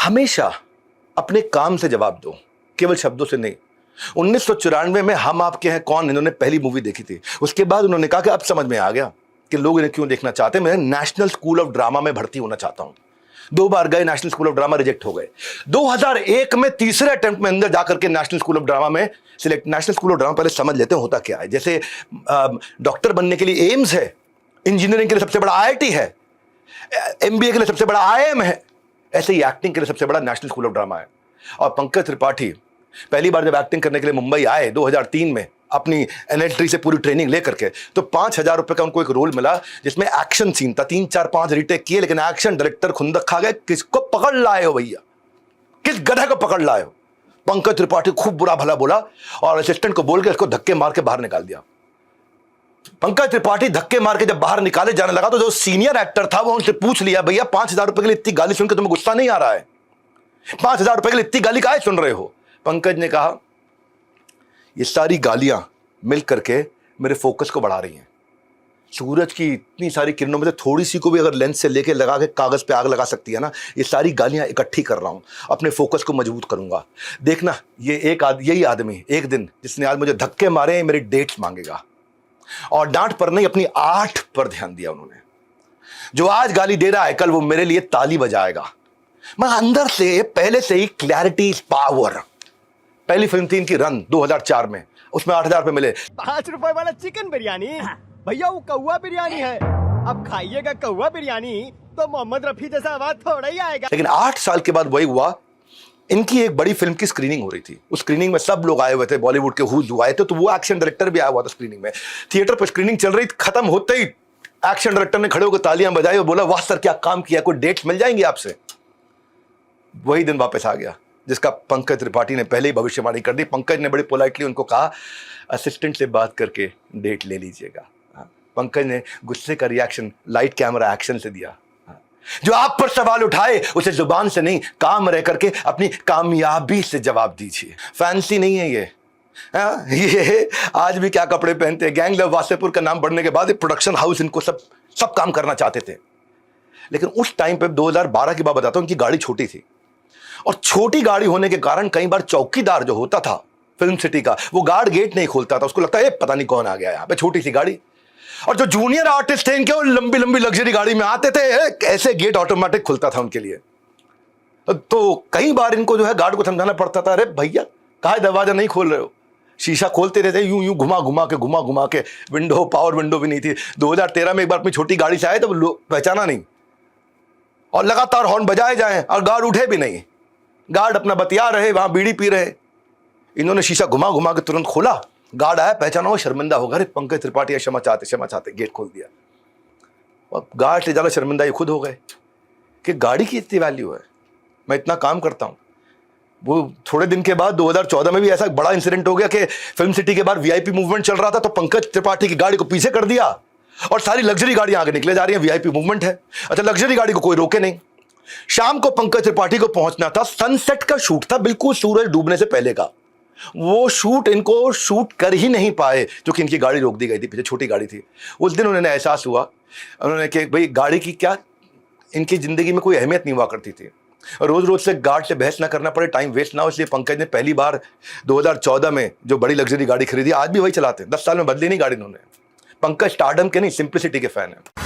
हमेशा अपने काम से जवाब दो, केवल शब्दों से नहीं। 1994 में हम आपके हैं कौन इन्होंने पहली मूवी देखी थी, उसके बाद उन्होंने कहा कि अब समझ में आ गया कि लोग इन्हें क्यों देखना चाहते हैं। मैं नेशनल स्कूल ऑफ ड्रामा में भर्ती होना चाहता हूं। 2 बार गए, national school of drama reject हो गए। 2001 में तीसरे अटेम्प्ट में अंदर जाकर के नेशनल स्कूल ऑफ ड्रामा में select. National school of drama पहले समझ लेते हैं होता क्या है। जैसे डॉक्टर बनने के लिए एम्स है, इंजीनियरिंग के लिए सबसे बड़ा IIT है, MBA के लिए सबसे बड़ा IIM है, ऐसे ही एक्टिंग के लिए सबसे बड़ा नेशनल स्कूल ऑफ ड्रामा है। और पंकज त्रिपाठी पहली बार जब एक्टिंग करने के लिए मुंबई आए 2003 में अपनी NL3 से पूरी ट्रेनिंग लेकर के, तो 5,000 रुपए का उनको एक रोल मिला जिसमें एक्शन सीन था। 3 4 5 रीटेक किए, लेकिन एक्शन डायरेक्टर खुंदक खा गए। किसको पकड़ लाए हो भैया, किस गधे को पकड़ लाए हो? पंकज त्रिपाठी खूब बुरा भला बोला और असिस्टेंट को बोल के उसको धक्के मार के बाहर निकाल दिया। पंकज त्रिपाठी धक्के मार के जब बाहर निकाले जाने लगा तो जो सीनियर एक्टर था वो उनसे पूछ लिया, भैया 5,000 रुपए के लिए इतनी गाली सुनकर तुम्हें गुस्सा नहीं आ रहा है? 5,000 रुपए के लिए इतनी गाली काहे सुन रहे हो? पंकज ने कहा, ये सारी गालियां मिल करके मेरे फोकस को बढ़ा रही हैं। सूरज की इतनी सारी किरणों में से थोड़ी सी को भी अगर लेंस से लेके लगा के कागज पे आग लगा सकती है ना, ये सारी गालियां इकट्ठी कर रहा हूं, अपने फोकस को मजबूत करूंगा। देखना ये यही आदमी एक दिन जिसने आज मुझे धक्के मारे मेरी डेट्स मांगेगा। और डांट पर नहीं, अपनी आर्ट पर ध्यान दिया उन्होंने। जो आज गाली दे रहा है कल वो मेरे लिए ताली बजाएगा। मैं अंदर से पहले से ही क्लैरिटी इज पावर। पहली फिल्म थी इनकी रन 2004 में, उसमें 8,000 रुपए मिले। 5 रुपए वाला चिकन बिरयानी भैया वो कौवा बिरयानी है। अब खाइएगा कौवा बिरयानी तो मोहम्मद रफी जैसा आवाज थोड़ा ही आएगा। लेकिन 8 साल के बाद वही हुआ, इनकी एक बड़ी फिल्म की स्क्रीनिंग हो रही थी। उस स्क्रीनिंग में सब लोग आए हुए थे, बॉलीवुड के हुज आए थे, तो वो एक्शन डायरेक्टर भी आया हुआ था स्क्रीनिंग में। थिएटर पर स्क्रीनिंग चल रही, खत्म होते ही एक्शन डायरेक्टर ने खड़े होकर तालियां बजाई और बोला, वाह सर क्या काम किया, कोई डेट्स मिल जाएंगी आपसे? वही दिन वापस आ गया जिसका पंकज त्रिपाठी ने पहले ही भविष्यवाणी कर दी। पंकज ने बड़ी पोलाइटली उनको कहा, असिस्टेंट से बात करके डेट ले लीजिएगा। पंकज ने गुस्से का रिएक्शन लाइट कैमरा एक्शन से दिया। जो आप पर सवाल उठाए उसे जुबान से नहीं, काम रह करके अपनी कामयाबी से जवाब दीजिए। फैंसी नहीं है ये आज भी क्या कपड़े पहनते हैं। गैंग ऑफ वासेपुर का नाम बढ़ने के बाद प्रोडक्शन हाउस इनको सब काम करना चाहते थे। लेकिन उस टाइम पे 2012 की बात बताता हूं, उनकी गाड़ी छोटी थी और छोटी गाड़ी होने के कारण कई बार चौकीदार जो होता था फिल्म सिटी का, वो गार्ड गेट नहीं खोलता था। उसको लगता है पता नहीं कौन आ गया यहाँ पे, छोटी सी गाड़ी। और जो जूनियर आर्टिस्ट थे इनके, वो लंबी लंबी लग्जरी गाड़ी में आते थे, ऐसे गेट ऑटोमेटिक खुलता था उनके लिए। तो कई बार इनको जो है गार्ड को समझाना पड़ता था, अरे भैया काहे दरवाजा नहीं खोल रहे हो? शीशा खोलते रहते यूं यूं घुमा घुमा के। विंडो, पावर विंडो भी नहीं थी। 2013 में एक बार अपनी छोटी गाड़ी से आए तो लोग पहचाना नहीं और लगातार हॉर्न बजाए जाए और गार्ड उठे भी नहीं। गार्ड अपना बतिया रहे, वहां बीड़ी पी रहे। इन्होंने शीशा घुमा के तुरंत खोला, गार्ड आया, पहचाना, वो शर्मिंदा हो गए। पंकज त्रिपाठी क्षमा चाहते, गेट खोल दिया। और गार्ड से ज्यादा शर्मिंदा ये खुद हो गए कि गाड़ी की इतनी वैल्यू है, मैं इतना काम करता हूं। वो थोड़े दिन के बाद 2014 में भी ऐसा बड़ा इंसिडेंट हो गया कि फिल्म सिटी के बाहर VIP मूवमेंट चल रहा था, तो पंकज त्रिपाठी की गाड़ी को पीछे कर दिया और सारी लग्जरी गाड़ियां आगे निकले जा रही हैं। VIP मूवमेंट है, अच्छा लग्जरी गाड़ी को कोई रोके नहीं। शाम को पंकज त्रिपाठी को पहुंचना था, सनसेट का शूट था, बिल्कुल सूरज डूबने से पहले का। वो शूट इनको शूट कर ही नहीं पाए क्योंकि इनकी गाड़ी रोक दी गई थी, पीछे छोटी गाड़ी थी। उस दिन उन्होंने एहसास हुआ, उन्होंने कि भाई गाड़ी की क्या इनकी जिंदगी में कोई अहमियत नहीं हुआ करती थी। रोज रोज से गार्ड से बहस ना करना पड़े, टाइम वेस्ट ना हो, इसलिए पंकज ने पहली बार 2014 में जो बड़ी लग्जरी गाड़ी खरीदी, आज भी वही चलाते हैं। 10 साल में बदली नहीं गाड़ी इन्होंने। पंकज स्टारडम के नहीं, सिंप्लिसिटी के फैन है।